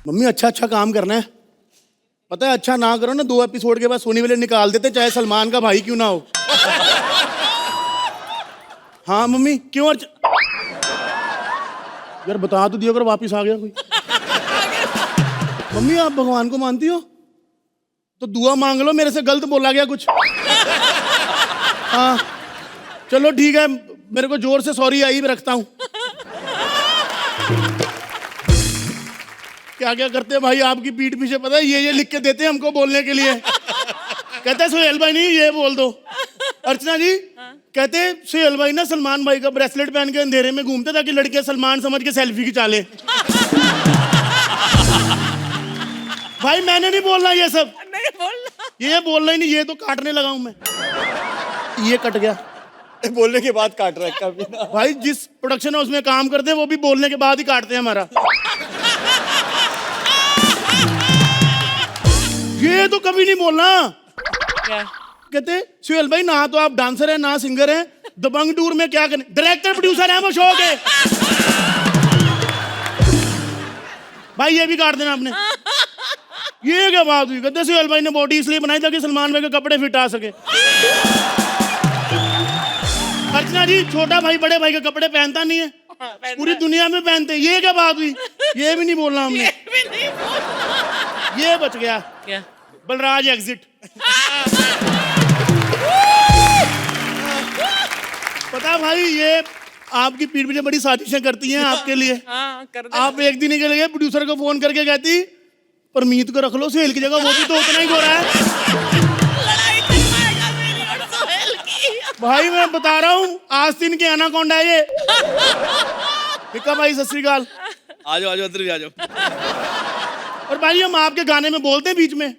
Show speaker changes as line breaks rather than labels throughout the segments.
Mummy अच्छा अच्छा काम करना है, पता है अच्छा ना करो ना 2 एपिसोड के बाद सोनी वाले निकाल देते, चाहे सलमान का भाई क्यों ना हो। हाँ मम्मी क्यों यार बता तो दिया अगर वापिस आ गया कोई। मम्मी आप भगवान को मानती हो तो दुआ मांग लो, मेरे से गलत बोला गया कुछ। हाँ चलो ठीक है, मेरे को जोर से सॉरी आई मैं रखता हूँ। क्या क्या करते हैं भाई आपकी पीठ पीछे, पता है ये लिख के देते हैं हमको बोलने के लिए। कहते हैं सुहेल भाई नहीं ये बोल दो। अर्चना जी कहते हैं सुहेल भाई ना सलमान भाई का ब्रेसलेट पहन के अंधेरे में घूमते ताकि लड़कियां सलमान समझ के सेल्फी खिंचा ले। भाई मैंने नहीं बोलना ये सब,
नहीं बोलना,
ये बोलना ही नहीं, ये तो काटने लगा हूं मैं। ये कट गया
बोलने के बाद काट रहा है कभी ना।
भाई जिस प्रोडक्शन हाउस में काम करते हैं वो भी बोलने के बाद ही काटते हैं हमारा। ये तो कभी नहीं बोलना।
क्या
कहते सुहेल भाई ना तो आप डांसर हैं ना सिंगर हैं, दबंग टूर में क्या करें, डायरेक्टर प्रोड्यूसर है वो शो के। भाई ये भी काट देना आपने। ये क्या बात हुई, कहते सुहेल भाई ने बॉडी इसलिए बनाई ताकि सलमान भाई के कपड़े फिट आ सके। अर्चना जी छोटा भाई बड़े भाई के कपड़े पहनता नहीं है, पूरी दुनिया में पहनते। ये क्या बात हुई, ये भी नहीं बोलना हमने। ये बच गया
क्या
बलराज एग्जिट। पता भाई ये आपकी पीठ पीछे बड़ी साजिशें करती हैं आपके लिए।
हाँ, कर दे।
आप एक दिन के लिए प्रोड्यूसर को फोन करके कहती परमीत को रख लो सुहेल की जगह, वो भी तो उतना ही गोरा है।
लड़ाई करवाएगा मेरी और सुहेल की।
भाई मैं बता रहा हूँ आस्तीन के एनाकोंडा है ये। भिक्का भाई सत श्री अकाल।
आ जाओ अंदर भी आ जाओ।
और भाई हम आपके गाने में बोलते हैं बीच में।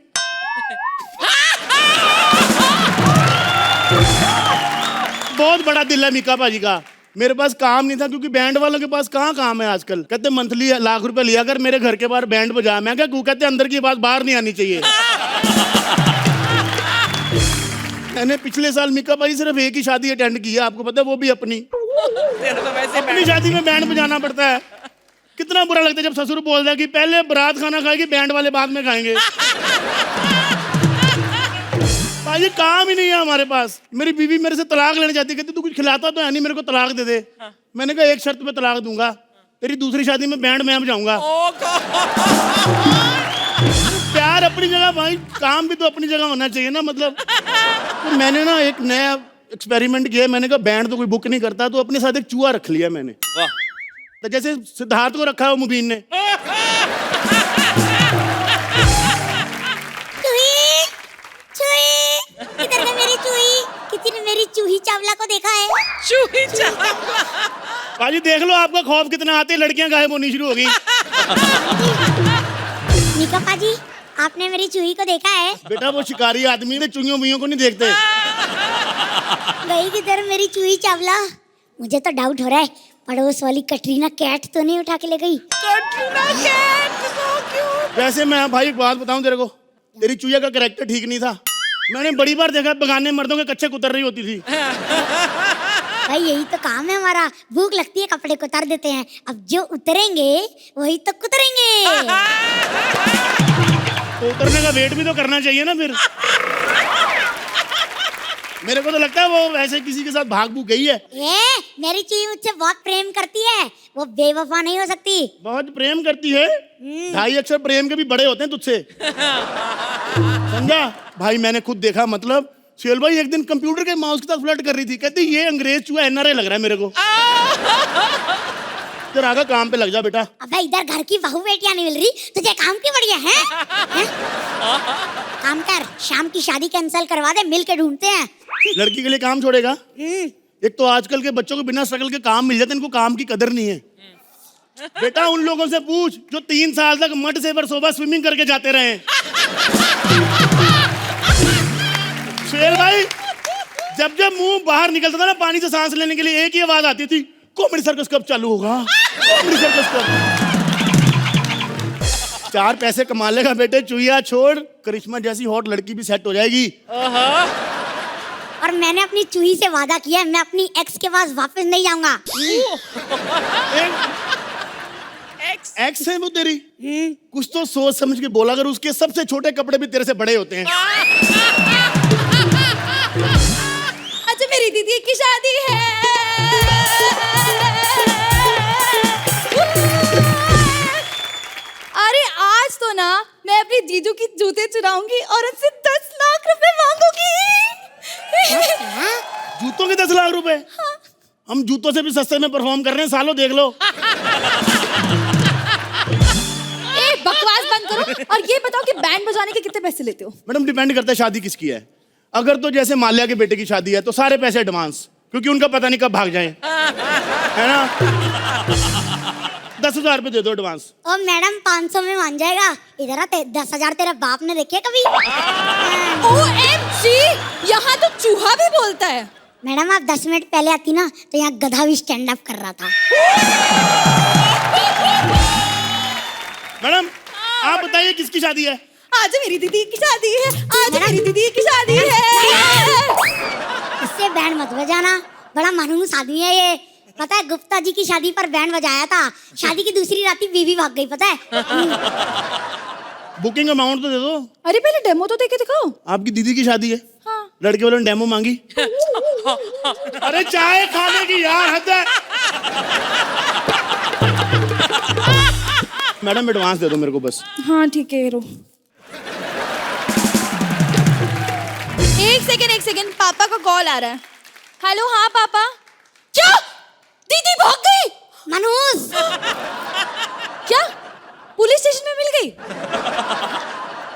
बहुत बड़ा दिल है मीका भाजी का। मेरे पास काम नहीं था क्योंकि बैंड वालों के पास कहाँ काम है आजकल। कहते मंथली लाख रुपए लिया कर मेरे घर के बाहर बैंड बजा। मैं क्या कहते अंदर की बात बाहर नहीं आनी चाहिए। मैंने पिछले साल मीका भाई सिर्फ एक ही शादी अटेंड की है, आपको पता है वो भी अपनी।
तेरा तो वैसे
अपनी शादी में बैंड बजाना पड़ता है। कितना बुरा लगता है जब ससुर बोलता है कि पहले बारात खाना खाएगी बैंड वाले बाद में खाएंगे। भाई काम ही नहीं है हमारे पास। मेरी बीवी मेरे से तलाक लेने चाहती, कहती तू कुछ खिलाता तो है नहीं, मेरे को तलाक दे दे। मैंने कहा एक शर्त पे तलाक दूंगा, तेरी दूसरी शादी में बैंड मैं बजाऊंगा। प्यार अपनी जगह भाई, काम भी तो अपनी जगह होना चाहिए ना। मतलब तो मैंने ना एक नया एक्सपेरिमेंट किया। मैंने कहा बैंड तो कोई बुक नहीं करता, तो अपने साथ एक चूहा रख लिया मैंने।
वाह।
तो जैसे सिद्धार्थ को रखा है मुबीन ने।
किधर है मेरी चूही? किसी ने मेरी चूही चावला को देखा है?
चूही चावला।
बाजी देख लो आपका खौफ कितना आते, लड़कियां गायब होनी शुरू हो गई।
मीका पाजी आपने मेरी चूही को देखा है?
बेटा वो शिकारी आदमी ने चुईयों बुइयों को नहीं देखते।
गई किधर मेरी चूही चावला? मुझे तो डाउट हो रहा है पड़ोस वाली कटरीना कैट तो नहीं उठा के ले गई।
Katrina Kaif so cute।
वैसे मैं भाई एक बात बताऊं तेरे को, तेरी चुईया का कैरेक्टर ठीक नहीं था। मैंने बड़ी बार देखा बगाने मर्दों के कच्चे कुतर रही होती थी।
भाई यही तो काम है हमारा, भूख लगती है कपड़े को उतार देते हैं, अब जो उतरेंगे वही तो कुतरेंगे।
तो उतरने का वेट भी तो करना चाहिए ना फिर। मेरे को तो लगता है वो वैसे किसी के साथ भाग भूग गई है।
मेरी चूही मुझसे बहुत प्रेम करती है, वो बेवफा नहीं हो सकती।
बहुत प्रेम करती है। 2.5 अक्षर प्रेम के भी बड़े होते हैं तुझसे, समझा भाई। मैंने खुद देखा। मतलब सुहेल भाई एक दिन कंप्यूटर के माउस के साथ फ्लर्ट कर रही थी, कहती ये अंग्रेज चूहा एनआरआई लग रहा है मेरे को। तेरे आगे काम पे लग जा बेटा।
अबे इधर घर की बहू बेटियां नहीं मिल रही, तुझे काम की बढ़िया है? काम कर, शाम की शादी कैंसिल करवा दे, मिल के ढूंढते हैं।
लड़की के लिए काम छोड़ेगा? एक तो आजकल के बच्चों को बिना स्ट्रगल के काम मिल जाते, इनको काम की कदर नहीं है। बेटा उन लोगों से पूछ जो 3 साल तक मड से बरसोबा स्विमिंग करके जाते रहे। सुहेल भाई जब जब मुंह बाहर निकलता था ना पानी से सांस लेने के लिए, एक ही आवाज आती थी, कॉमेडी सर्कस कब चालू होगा, कॉमेडी सर्कस कब। 4 पैसे कमा लेगा बेटे, चुईया छोड़, करिश्मा जैसी हॉट लड़की भी सेट हो जाएगी।
और मैंने अपनी चूही से वादा किया है, मैं अपनी एक्स के पास वापस नहीं जाऊंगा।
एक्स है वो तेरी? कुछ तो सोच समझ के बोला, अगर उसके सबसे छोटे कपड़े भी तेरे से बड़े होते हैं।
अच्छा मेरी दीदी की शादी है। अरे आज तो ना मैं अपनी जीजू की जूते चुराऊंगी और उनसे 10 लाख रुपए मांगूंगी।
जूतों के 10 लाख रुपए?
हाँ।
हम जूतों से भी सस्ते में परफॉर्म कर रहे हैं सालों, देख लो।
ए बकवास बंद करो और ये बताओ कि बैंड बजाने के कितने पैसे लेते हो?
मैडम डिपेंड करता है शादी किसकी है। अगर तो जैसे माल्या के बेटे की शादी है तो सारे पैसे एडवांस, क्योंकि उनका पता नहीं कब भाग जाए, है ना। 10,000 रुपए दे दो एडवांस।
ओ मैडम 500 में मान जाएगा। इधर आ, 10,000 तेरे बाप ने देखे कभी?
OMG, यहाँ तो चूहा भी बोलता है।
मैडम आप 10 मिनट पहले आती ना तो यहाँ गधा भी स्टैंड अप कर रहा था।
मैडम आप बताइए किसकी शादी है?
आज मेरी दीदी की शादी है। आज मेरी दीदी की शादी है।
इससे बैंड मत बजाना, बड़ा मानूस आदमी है ये। पता है गुप्ता जी की शादी पर बैंड बजाया था, शादी की दूसरी रात ही बीवी भाग गई, पता है।
बुकिंग अमाउंट तो दे दो।
अरे पहले डेमो तो देके दिखाओ।
आपकी दीदी की शादी है?
हाँ।
लड़के वालों ने डेमो मांगी। अरे चाय खाने की यार हद है। मैडम एडवांस दे दो मेरे को बस।
हाँ ठीक है, रो। एक सेकेंड, पापा का कॉल आ रहा है। हेलो, हाँ पापा। क्या दीदी भाग गई?
मनोज
क्या पुलिस स्टेशन में मिल गई?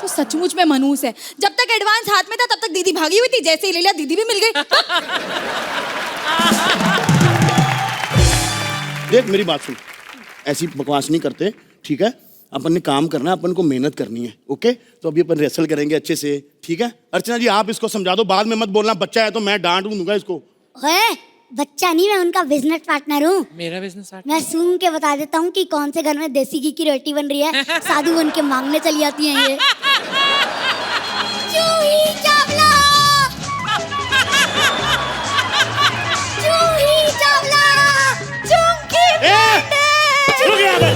तो सचमुच में मनूस है। जब तक एडवांस हाथ में था तब तक दीदी भागी हुई थी, जैसे ही ले लिया दीदी भी मिल गई।
देख मेरी बात सुन, ऐसी बकवास नहीं करते, ठीक है। अपन ने काम करना है, अपन को मेहनत करनी है, ओके। तो अभी अपन रेसल करेंगे अच्छे से, ठीक है। अर्चना जी आप इसको समझा दो, बाद में मत बोलना बच्चा है तो मैं डांट दूंगा इसको।
ओए बच्चा नहीं, मैं उनका बिजनेस पार्टनर हूँ।
मेरा बिजनेस
मैं सुन के बता देता हूँ कि कौन से घर में देसी घी की रोटी बन रही है। साधु बन के मांगने चली आती हैं ये। चूही चावला, चूही चावला, चुमकी बेटे।
रुक यहाँ पे।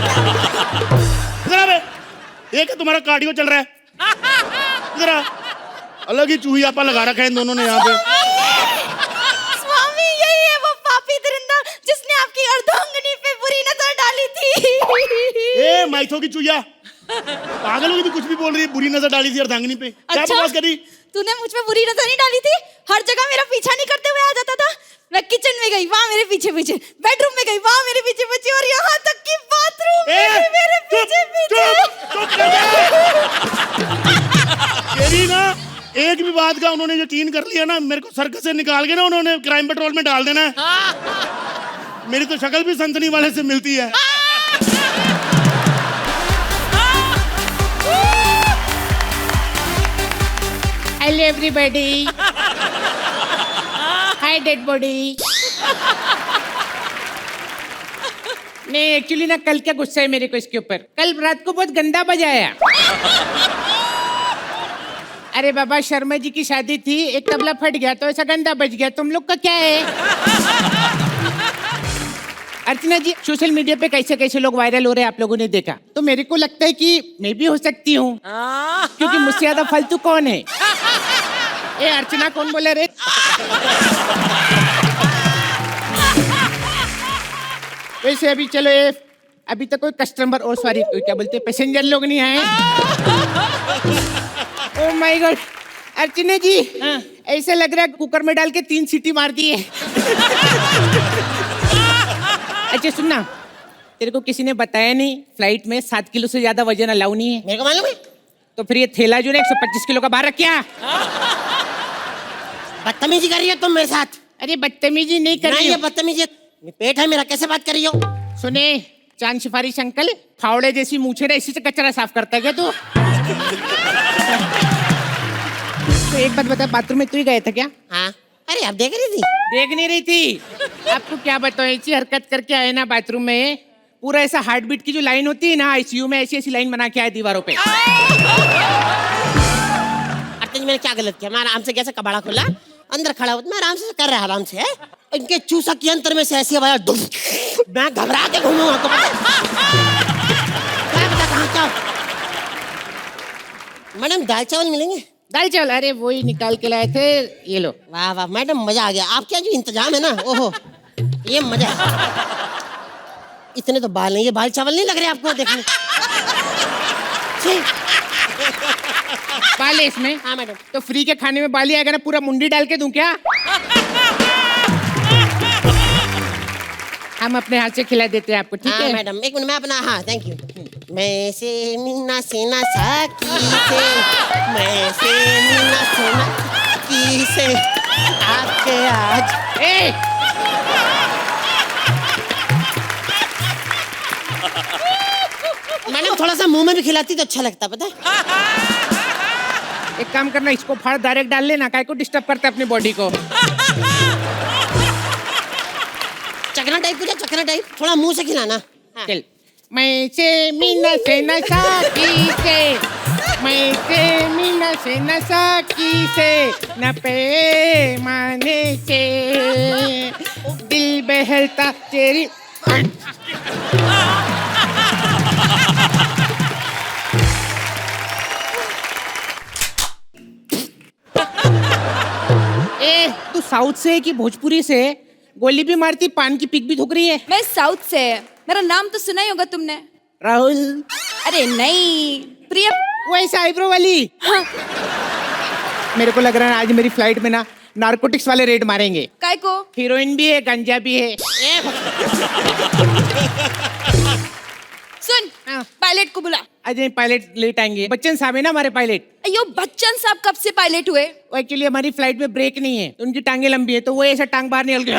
इधर आ बे। एक है तुम्हारा कार्डियो चल रहा है, इधर आ। अलग ही चूही आपा लगा रखा है इन दोनों ने यहाँ पे।
स्वामी यही है वो पापी दरिंदा जिसने आपकी अर्धांगिनी पे बुरी नजर डाली थी।
ए माइथो की चूहिया, पागल होगी तू, कुछ भी बोल रही है। बुरी नजर डाली थी अर्धांगिनी पे, क्या बकवास करी?
तूने मुझ पे बुरी नजर नहीं डाली थी। हर जगह मेरा पीछा नहीं करते हुए आ जाता था। मैं किचन में गई, वहाँ मेरे पीछे पीछे, बेडरूम में गई, वहाँ मेरे पीछे पीछे, और यहाँ तक कि बाथरूम में भी मेरे पीछे पीछे।
तेरी ना एक भी बात का उन्होंने यकीन कर लिया ना, मेरे को सर्कस से निकाल के ना उन्होंने क्राइम पेट्रोल में डाल देना है। मेरी तो शक्ल भी सनसनी वाले से मिलती है।
हेलो एवरीबॉडी, हाय डेड बॉडी। नहीं एक्चुअली ना कल क्या गुस्सा है मेरे को इसके ऊपर। कल रात को बहुत गंदा बजाया। अरे बाबा शर्मा जी की शादी थी, एक तबला फट गया तो ऐसा गंदा बज गया। तुम लोग का क्या है? अर्चना जी सोशल मीडिया पे कैसे कैसे लोग वायरल हो रहे हैं आप लोगों ने देखा, तो मेरे को लगता है कि मैं भी हो सकती हूँ, क्योंकि मुझसे ज्यादा फालतू कौन है? ए अर्चना कौन बोले रे? वैसे अभी चलो ये अभी तक कोई कस्टमर और सॉरी क्या बोलते पैसेंजर लोग नहीं आए। ओह माय गॉड अर्चना जी, ऐसे लग रहा है कुकर में डाल के 3 सीटी मार दिए। अच्छा सुनना, तेरे को किसी ने बताया नहीं फ्लाइट में 7 किलो से ज्यादा वजन अलाउ नहीं है?
मेरे को मालूम है।
तो फिर ये थैला जो है 125 किलो का बाहर रख क्या?
बदतमीजी कर रही हो तुम मेरे साथ?
अरे बदतमीजी नहीं कर
नहीं
रही
ये
हूँ।
बदतमीजी, ये पेट है मेरा, कैसे बात कर रही हो?
सुने चांद सिफारिश अंकल, फावड़े जैसी मूछें इसी से कचरा साफ करता है क्या तू? तो एक बात बता, बाथरूम में तू ही गया था क्या?
हाँ अरे आप देख रही थी?
देख नहीं रही थी? आपको क्या बताओ, ऐसी हरकत करके आए ना बाथरूम में, पूरा ऐसा हार्ट बीट की जो लाइन होती है ना आईसीयू में, ऐसी ऐसी लाइन बना के आए दीवारों पे।
अर्चना जी मैंने क्या गलत किया? मैं आराम से कैसे कबाड़ा खोला, अंदर खड़ा हुआ मैं आराम से कर रहा आराम से। इनके चूसा के अंतर में से ऐसी आवाज, मैं घबरा के घूमूंगा। मैडम दाल चावल मिलेंगे?
दाल चावल, अरे वही निकाल के लाए थे, ये लो।
वाह वाह मैडम, मजा आ गया। आपके यहाँ जो इंतजाम है ना, ओहो, ये मजा है। इतने तो बाल नहीं, ये बाल चावल नहीं लग रहे आपको देखने?
बाल है इसमें?
हाँ मैडम।
तो फ्री के खाने में बाल ही आएगा ना, पूरा मुंडी डाल के दूं क्या? हम अपने हाथ से खिला देते हैं आपको, ठीक
हाँ
है?
मैडम, एक मिनट, मैं अपना, हाँ थैंक यू। मैं से मीना सेना साकी से, मैं से मीना सेना की से आपके आज।
ए!
मैडम थोड़ा सा मुंह में भी खिलाती तो अच्छा लगता, पता है?
एक काम करना, इसको फाड़ डायरेक्ट डाल लेना, काय को डिस्टर्ब करता है अपनी बॉडी को।
चकना टाइप कुछ, चकना टाइप थोड़ा मुंह से खिलाना। हाँ।
चल। मैं से मीना से नशा की से, मैं से मीना से नशा की से, न पे माने से दिल बहलता तेरी। ए, तू साउथ से है कि भोजपुरी से? गोली भी मारती, पान की पिक भी थूक रही है।
मैं साउथ से है, मेरा नाम तो सुना ही होगा तुमने।
राहुल।
अरे नहीं, प्रिया।
वैसे आईब्रो वाली।
हाँ।
मेरे को लग रहा है आज मेरी फ्लाइट में ना नारकोटिक्स वाले रेड मारेंगे।
काय को?
हीरोइन भी है, गंजा भी है।
सुन,
हाँ।
पायलट को बुला।
आज नहीं, पायलट लेट आएंगे। बच्चन साहब है ना हमारे पायलट।
अयो, बच्चन साहब कब से पायलट हुए?
वो एक्चुअली हमारी फ्लाइट में ब्रेक नहीं है, तो उनकी टांगे लंबी है, तो वो ऐसा टांग बाहर निकल गया।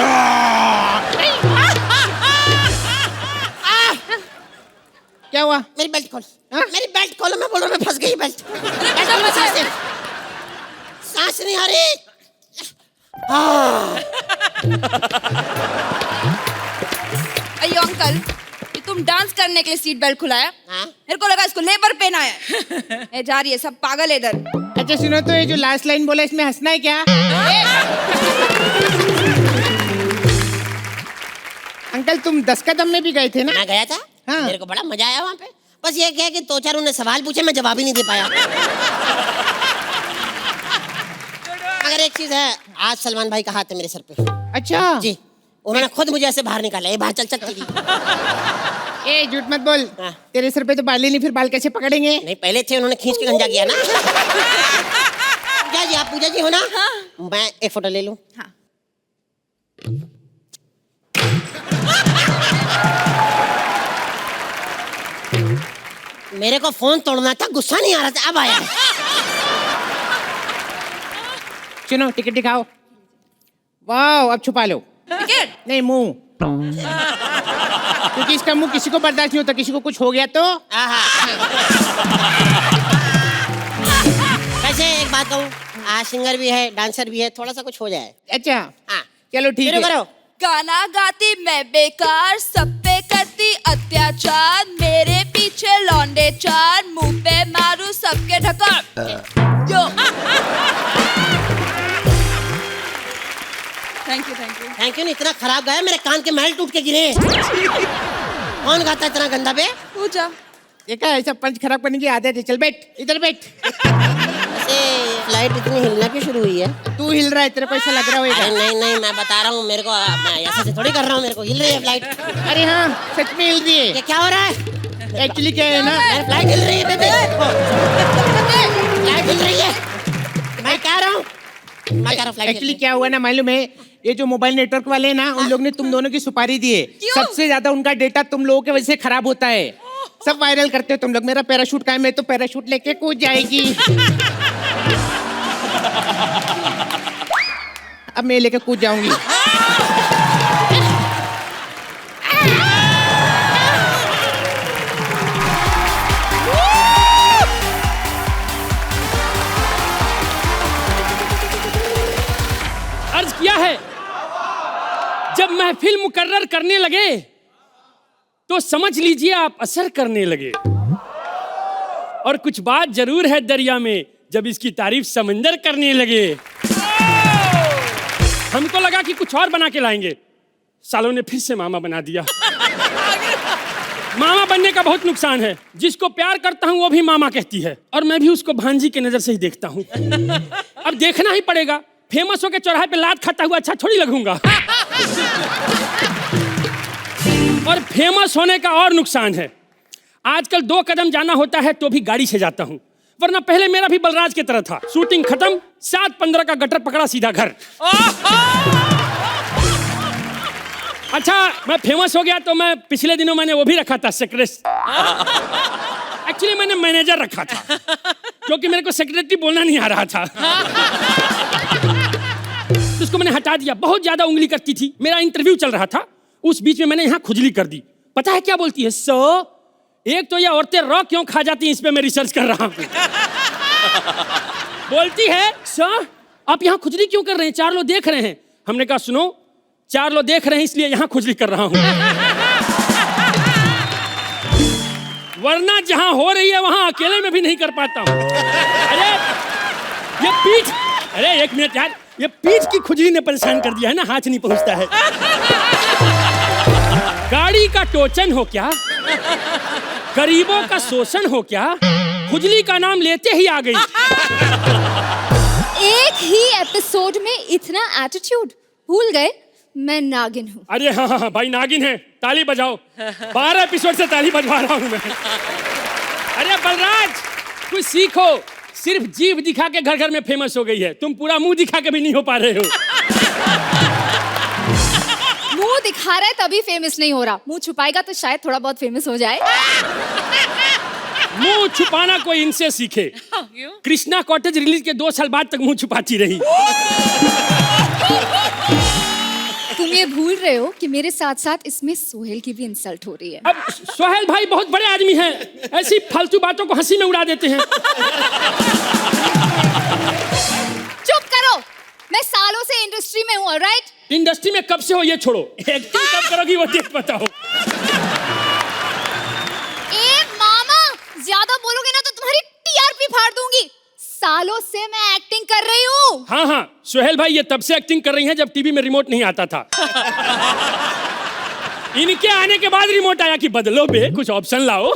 क्या हुआ?
मेरी बेल्ट खोल।
हाँ?
मेरी बेल्ट खोलो, मैं बोल रहा हूँ, मैं फंस गई बेल्ट। सांस नहीं आ रही।
अयो अंकल, ये तुम डांस करने के लिए सीट बेल्ट खुलाया?
हाँ?
मेरे को लगा इसको लेबर पहना है। ये जा रही है, सब पागल है इधर।
अच्छा सुनो, तो ये जो लास्ट लाइन बोला इसमें हंसना है क्या? अंकल तुम 10 कदम में भी गए थे ना?
मैं गया था।
हाँ।
मेरे को बड़ा मजा आया वहाँ पे। बस ये क्या है कि 2-4 उन्होंने सवाल पूछे, मैं जवाब ही नहीं दे पाया। मगर एक चीज है, आज सलमान भाई का हाथ है मेरे सर पे।
अच्छा
जी, उन्होंने खुद मुझे ऐसे बाहर निकाला। ये बाहर चल चल तेरी।
ए झूठ मत बोल।
हाँ।
तेरे सर पे तो बाल ही नहीं, फिर बाल कैसे पकड़ेंगे?
नहीं, पहले थे, उन्होंने खींच के गंजा किया ना। पूजा जी, आप पूजा जी हो ना?
हाँ।
मैं एक फोटो ले लूं?
हाँ।
मेरे को फोन तोड़ना था, गुस्सा नहीं आ रहा था, अब आया।
सुनो, टिकट दिखाओ। वाह, अब छुपा लो।
टिकट?
नहीं, मुंह। क्योंकि इसका मुंह किसी को बर्दाश्त नहीं होता, किसी को कुछ हो गया तो।
वैसे एक बात कहूँ, आज सिंगर भी है, डांसर भी है, थोड़ा सा कुछ हो जाए।
अच्छा
हाँ,
चलो ठीक
शुरू
है।
करो।
गाना गाती मैं बेकार, सब पे करती अत्याचार, मेरे पीछे लौंडे चार, मुंह पे मारू सबके ढकार। Yo. Thank you thank you.
Thank you. नहीं, इतना खराब गाया, मेरे कान के महल टूट के गिरे। कौन गाता है इतना गंदा बे?
पूजा।
देखा, ऐसा पंच खराब करने की आदत है। चल बैठ, इधर बैठ।
ऐसे फ्लाइट इतनी हिलना क्यों शुरू हुई है?
तू हिल रहा है, तेरे को ऐसा लग रहा
अरे
होगा।
नहीं नहीं, मैं बता रहा हूँ, मेरे को, मैं ऐसे से थोड़ी कर रहा हूँ, मेरे को हिल रही है फ्लाइट।
अरे हाँ, सच में हिल रही
ये
है।
क्या हो रहा है?
एक्चुअली क्या है ना,
मेरी फ्लाइट हिल रही है बेबे। फ्लाइट हिल रही है, मैं कह रहा हूँ, मैं कह रहा हूँ फ्लाइट
एक्चुअली क्या हुआ ना मालूम है, ये जो मोबाइल नेटवर्क वाले हैं ना, उन लोग ने तुम दोनों की सुपारी दी है।
क्यों?
सबसे ज्यादा उनका डेटा तुम लोगों की वजह से खराब होता है। सब वायरल करते हो तुम लोग। मेरा पैराशूट का है, मैं तो पैराशूट लेके कूद जाएगी। अब मैं लेके कूद जाऊंगी।
अर्ज किया है, जब महफिल मुकर्रर करने लगे तो समझ लीजिए आप असर करने लगे। और कुछ बात जरूर है दरिया में, जब इसकी तारीफ समंदर करने लगे। हमको लगा कि कुछ और बना के लाएंगे, सालों ने फिर से मामा बना दिया। मामा बनने का बहुत नुकसान है। जिसको प्यार करता हूँ वो भी मामा कहती है, और मैं भी उसको भांजी की नजर से ही देखता हूँ। अब देखना ही पड़ेगा, फेमस होके चौराहे पे लात खाता हुआ अच्छा थोड़ी लगूंगा। और फेमस होने का और नुकसान है, आजकल 2 कदम जाना होता है तो भी गाड़ी से जाता हूँ, वरना पहले मेरा भी बलराज की तरह था। शूटिंग खत्म, 7:15 का गटर पकड़ा, सीधा घर। अच्छा, मैं फेमस हो गया तो मैं पिछले दिनों मैंने वो भी रखा था, सेक्रेटरी। एक्चुअली मैंने मैनेजर रखा था, क्योंकि मेरे को सेक्रेटरी बोलना नहीं आ रहा था। तो उसको मैंने हटा दिया, बहुत ज्यादा उंगली करती थी। मेरा इंटरव्यू चल रहा था, उस बीच में मैंने यहाँ खुजली कर दी। पता है क्या बोलती है? एक तो ये औरतें रॉ क्यों खा जाती हैं, इस पे मैं रिसर्च कर रहा हूँ। बोलती है, सर आप यहाँ खुजली क्यों कर रहे हैं, 4 लोग देख रहे हैं। हमने कहा सुनो, 4 लोग देख रहे हैं इसलिए यहाँ खुजली कर रहा हूँ, वरना जहाँ हो रही है वहाँ अकेले में भी नहीं कर पाता हूँ। अरे ये पीठ, अरे 1 मिनट यार, ये पीठ की खुजली ने परेशान कर दिया है ना, हाथ नहीं पहुँचता है। गाड़ी का टोचन हो क्या, गरीबों का शोषण हो क्या, खुजली का नाम लेते ही आ गई।
एक ही एपिसोड में इतना एटीट्यूड, भूल गए मैं नागिन हूँ।
अरे हाँ भाई, नागिन है, ताली बजाओ। 12 एपिसोड से ताली बजवा रहा हूँ मैं। अरे बलराज, कुछ सीखो, सिर्फ जीभ दिखा के घर घर में फेमस हो गई है, तुम पूरा मुंह दिखा के भी नहीं हो पा रहे हो।
मुंह दिखा रहा है तभी फेमस नहीं हो रहा, मुंह छुपाएगा तो शायद थोड़ा बहुत फेमस हो जाए।
मुंह छुपाना कोई इनसे सीखे। कृष्णा कॉटेज रिलीज के 2 साल बाद तक मुंह छुपाती रही।
तुम ये भूल रहे हो कि मेरे साथ साथ इसमें सोहेल की भी इंसल्ट हो रही है।
अब सोहेल भाई बहुत बड़े आदमी हैं, ऐसी फालतू बातों को हंसी में उड़ा देते हैं।
चुप करो, मैं सालों से इंडस्ट्री में हूँ, राइट?
इंडस्ट्री में कब से हो ये छोड़ो, एक्टिंग कब करोगी वो देख बताओ।
ए मामा, ज्यादा बोलोगे ना तो तुम्हारी टीआरपी फाड़ दूंगी। सालों से मैं एक्टिंग कर रही हूँ।
हाँ, सोहेल भाई ये तब से एक्टिंग कर रही हैं जब टीवी में रिमोट नहीं आता था। इनके आने के बाद रिमोट आया कि बदलो बे, कुछ ऑप्शन लाओ।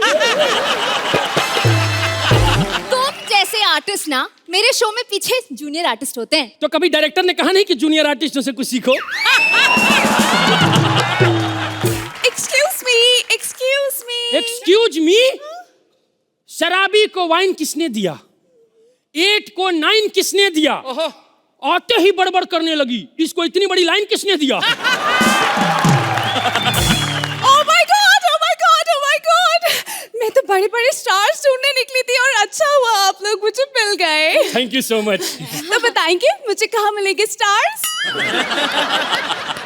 तुम जैसे आर्टिस्ट ना मेरे शो में पीछे जूनियर आर्टिस्ट होते हैं।
तो कभी डायरेक्टर ने कहा नहीं कि जूनियर आर्टिस्टों से कुछ सीखो? एक्सक्यूज मी, शराबी को वाइन किसने दिया, 8 को 9 किसने दिया, आते ही बड़बड़ करने लगी, इसको इतनी बड़ी लाइन किसने दिया?
मैं तो बड़े बड़े स्टार्स ढूंढने निकली थी और अच्छा हुआ आप लोग मुझे मिल गए।
Thank you so much.
तो बताएंगे मुझे कहाँ मिलेंगे स्टार्स?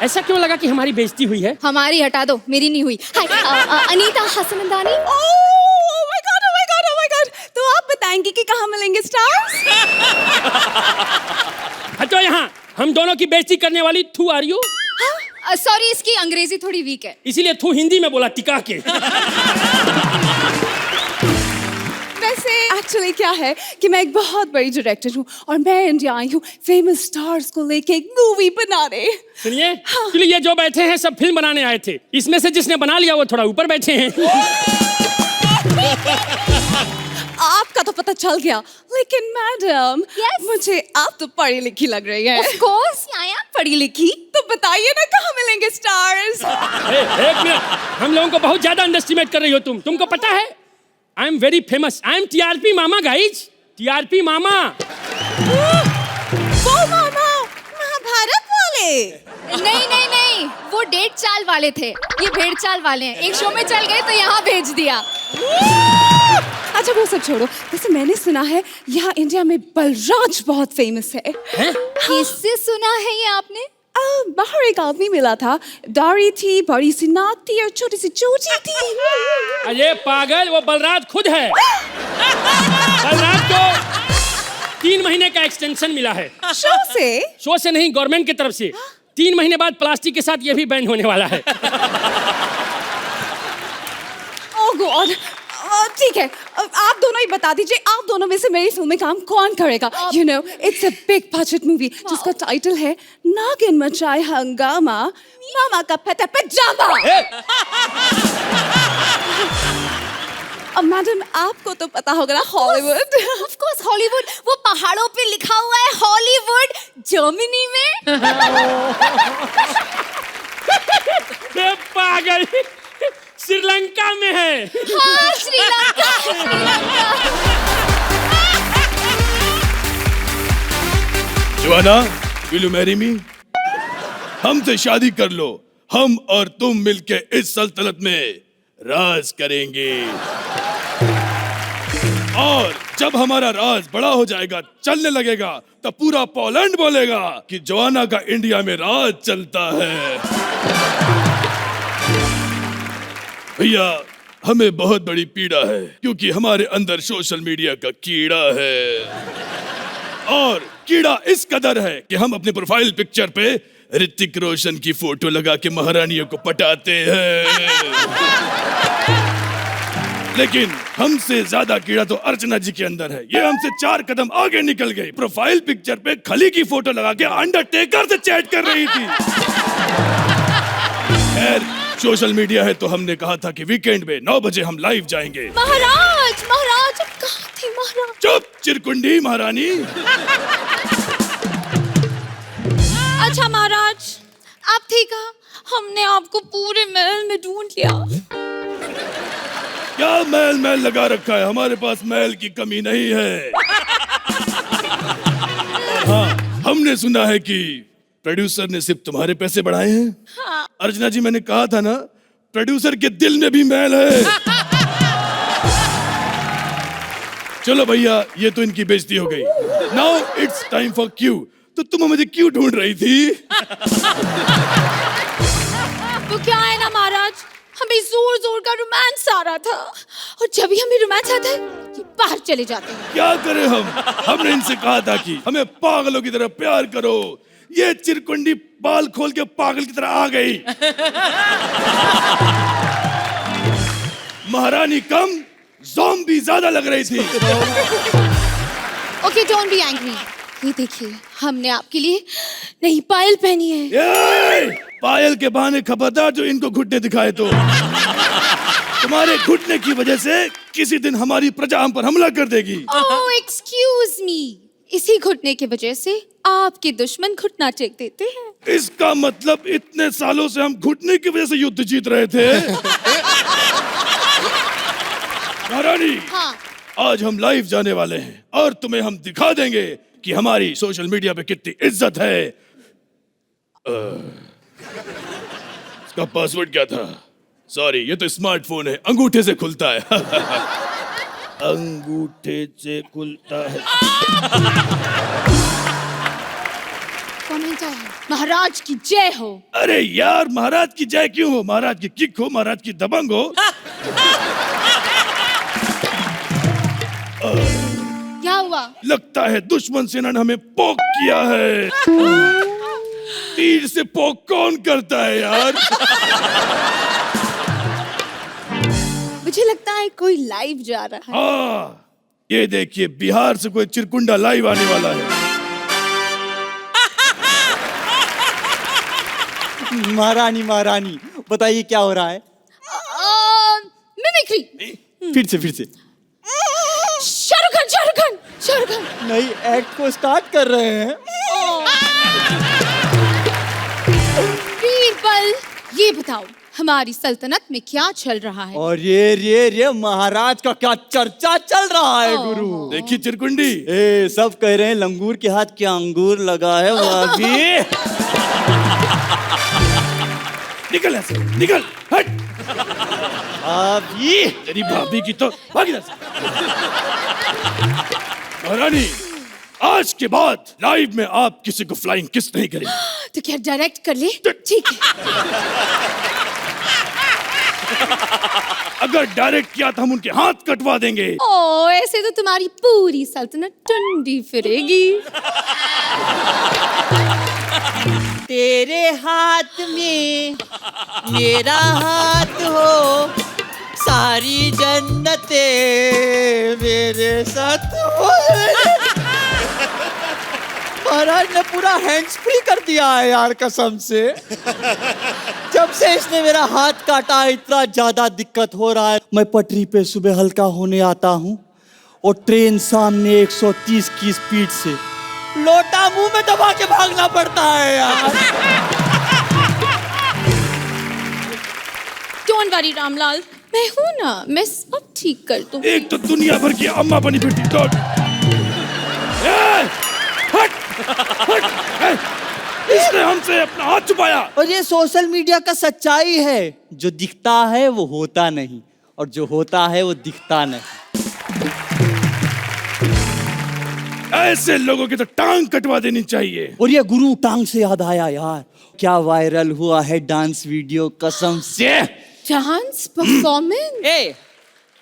ऐसा क्यों लगा कि हमारी बेइज्जती हुई है?
हमारी हटा दो, मेरी नहीं हुई। Hi, Anita Hasnandani. Oh my God. तो आप बताएंगे कि कहाँ मिलेंगे स्टार्स?
हटो यहाँ, हम दोनों की बेइज्जती करने वाली थू आर यू?
सॉरी, इसकी अंग्रेजी थोड़ी वीक है,
इसीलिए थू हिंदी में बोला टिका के।
वैसे एक्चुअली क्या है कि मैं एक बहुत बड़ी डायरेक्टर हूँ और मैं इंडिया आई हूँ फेमस स्टार्स को लेके एक मूवी बनाने।
सुनिए, एक्चुअली ये जो बैठे हैं सब फिल्म बनाने आए थे, इसमें से जिसने बना लिया वो थोड़ा ऊपर बैठे हैं।
आपका तो पता चल गया, लेकिन मैडम मुझे आप तो पढ़ी लिखी लग रही है।
ऑफ कोर्स, यहाँ पढ़ी लिखी।
तो बताइए ना कहाँ मिलेंगे स्टार्स?
एक मिनट, हम लोगों को बहुत ज्यादा अंडरस्टिमेट कर रही हो तुम। तुमको पता है I am very famous, I am TRP मामा गाइज, टीआरपी मामा।
वो मामा महाभारत वाले?
नहीं, वो 1.5 चाल वाले थे, ये 1.5 चाल वाले हैं। एक शो में चल गए तो यहाँ भेज दिया।
अच्छा वो सब छोड़ो, वैसे मैंने सुना है यहाँ इंडिया में बलराज बहुत फेमस है।
किससे सुना है ये आपने?
बाहर एक आदमी मिला था, दाढ़ी थी, बड़ी सी नाक थी और छोटी सी चोटी थी।
अरे पागल, वो बलराज खुद है। बलराज को 3 महीने का एक्सटेंशन मिला है।
शो
से नहीं, गवर्नमेंट की तरफ से। 3 महीने बाद प्लास्टिक के साथ ये भी बैन होने वाला है।
ओह गॉड, ठीक है, आप दोनों ही बता दीजिए, आप दोनों में से मेरी फिल्म में काम कौन करेगा? You know, it's a big budget movie जिसका टाइटल है नागिन मचाए हंगामा, मामा का फटा पजामा। मैडम आपको तो पता होगा ना हॉलीवुड।
ऑफ कोर्स हॉलीवुड, वो पहाड़ों पे लिखा हुआ है हॉलीवुड जर्मनी में।
बे पागल, श्रीलंका में है।
हाँ Sri Lanka, Sri Lanka.
Joanna, will you marry me? हमसे शादी कर लो, हम और तुम मिलके इस सल्तनत में राज करेंगे। और जब हमारा राज बड़ा हो जाएगा, चलने लगेगा, तब पूरा पोलैंड बोलेगा कि जोआना का इंडिया में राज चलता है। भैया, हमें बहुत बड़ी पीड़ा है क्योंकि हमारे अंदर सोशल मीडिया का कीड़ा है। और कीड़ा इस कदर है कि हम अपने प्रोफाइल पिक्चर पे ऋतिक रोशन की फोटो लगा के महारानियों को पटाते हैं। लेकिन हमसे ज्यादा कीड़ा तो अर्चना जी के अंदर है। ये हमसे 4 कदम आगे निकल गई। प्रोफाइल पिक्चर पे खली की फोटो लगा के अंडरटेकर से चैट कर रही थी। खैर, सोशल मीडिया है तो हमने कहा था कि वीकेंड में 9 बजे हम लाइव जाएंगे।
महाराज, महाराज अब कहाँ थे महाराज?
चुप चिरकुंडी महारानी।
अच्छा महाराज, आप ठीक है? हमने आपको पूरे महल में ढूंढ लिया।
क्या महल लगा रखा है? हमारे पास महल की कमी नहीं है। हाँ, हमने सुना है कि प्रोड्यूसर ने सिर्फ तुम्हारे पैसे बढ़ाए हैं।
हाँ।
अर्चना जी, मैंने कहा था ना, प्रोड्यूसर के दिल में भी महल है। चलो भैया, ये तो इनकी बेइज्जती हो गई। Now it's time for Q. तो तुम मुझे क्यों ढूंढ रही थी?
तो क्या है ना महाराज, हमें जोर जोर का रोमांस आ रहा था, और जब भी हमें रोमांस आता है तो बाहर चले जाते हैं।
क्या करें हम? हमने इनसे कहा था कि हमें पागलों की तरह प्यार करो। ये चिरकुंडी बाल खोल के पागल की तरह आ गई। महारानी कम, ज़ॉम्बी ज्यादा लग रही थी।
Okay, don't be angry. ये देखिए, हमने आपके लिए नई पायल पहनी है।
पायल के बहाने खबरदार जो इनको घुटने दिखाए तो। तुम्हारे घुटने की वजह से किसी दिन हमारी प्रजा हम पर हमला कर देगी।
ओह एक्सक्यूज मी, इसी घुटने की वजह से आपके दुश्मन घुटना टेक देते हैं।
इसका मतलब इतने सालों से हम घुटने की वजह से युद्ध जीत रहे थे। महारानी,
हाँ।
आज हम लाइव जाने वाले हैं और तुम्हें हम दिखा देंगे कि हमारी सोशल मीडिया पे कितनी इज्जत है। इसका पासवर्ड क्या था? सॉरी, ये तो स्मार्टफोन है, अंगूठे से खुलता है। अंगूठे से खुलता है।
महाराज की जय हो।
अरे यार, महाराज की जय क्यों हो? महाराज की किक हो, महाराज की दबंग हो।
क्या हुआ?
लगता है दुश्मन सेना ने हमें पोक किया है। तीर से पोक कौन करता है यार?
मुझे लगता है कोई लाइव जा रहा है।
हाँ, ये देखिए, बिहार से कोई चिरकुंडा लाइव आने वाला है।
महारानी, महारानी बताइए क्या हो रहा है?
मिमिक्री।
फिर से
शाहरुख खान, शाहरुख खान, शाहरुख खान।
नई एक्ट को स्टार्ट कर रहे हैं।
बीरबल, ये बताओ हमारी सल्तनत में क्या चल रहा है?
और ये महाराज का क्या चर्चा चल रहा है गुरु?
देखिए चिरकुंडी,
ए सब कह रहे हैं लंगूर के हाथ क्या अंगूर लगा है भाभी।
निकल ऐसे, निकल, हट।
भाभी,
तेरी भाभी की तो भागी ना। महारानी, आज के बाद लाइव में आप किसी को फ्लाइंग किस नहीं करेंगे।
तो क्या डायरेक्ट कर ले? ठीक है।
अगर डायरेक्ट किया तो हम उनके हाथ कटवा देंगे।
ओ, ऐसे तो तुम्हारी पूरी सल्तनत टंडी फिरेगी।
तेरे हाथ में मेरा हाथ हो, सारी जन्नतें मेरे साथ हो।
महाराज ने पूरा हैंड्स फ्री कर दिया है यार कसम से। जब से इसने मेरा हाथ काटा इतना ज्यादा दिक्कत हो रहा है। मैं पटरी पे सुबह हल्का होने आता हूँ और ट्रेन सामने 130 की स्पीड से, लोटा मुंह में दबा के भागना पड़ता है यार।
डोंट वरी रामलाल, मैं हूं ना, मैं सब ठीक कर दूंगी।
एक तो दुनिया भर की अम्मा बनी बेटी हट हट, इसने हमसे अपना हाथ छुपाया।
और ये सोशल मीडिया का सच्चाई है, जो दिखता है वो होता नहीं और जो होता है वो दिखता नहीं।
ऐसे लोगों की तो टांग कटवा देनी चाहिए।
और ये गुरु टांग से याद आया यार, क्या वायरल हुआ है डांस वीडियो कसम से।
Dance performance.
ए,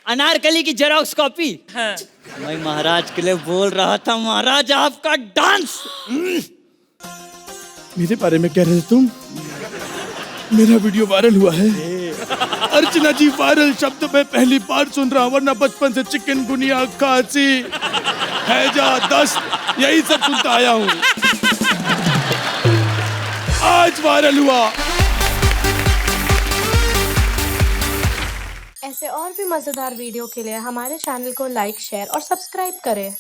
अनारकली की जेरोक्स कॉपी। हाँ। मैं महाराज के लिए बोल रहा था, महाराज आपका डांस।
मेरे बारे में कह रहे थे तुम? मेरा वीडियो वायरल हुआ है। अर्चना जी, वायरल शब्द मैं पहली बार सुन रहा हूँ, वरना बचपन से चिकनगुनिया, खांसी, हैजा, दस्त यही सब सुनता आया हूँ। आज वायरल हुआ।
ऐसे और भी मजेदार वीडियो के लिए हमारे चैनल को लाइक, शेयर और सब्सक्राइब करें।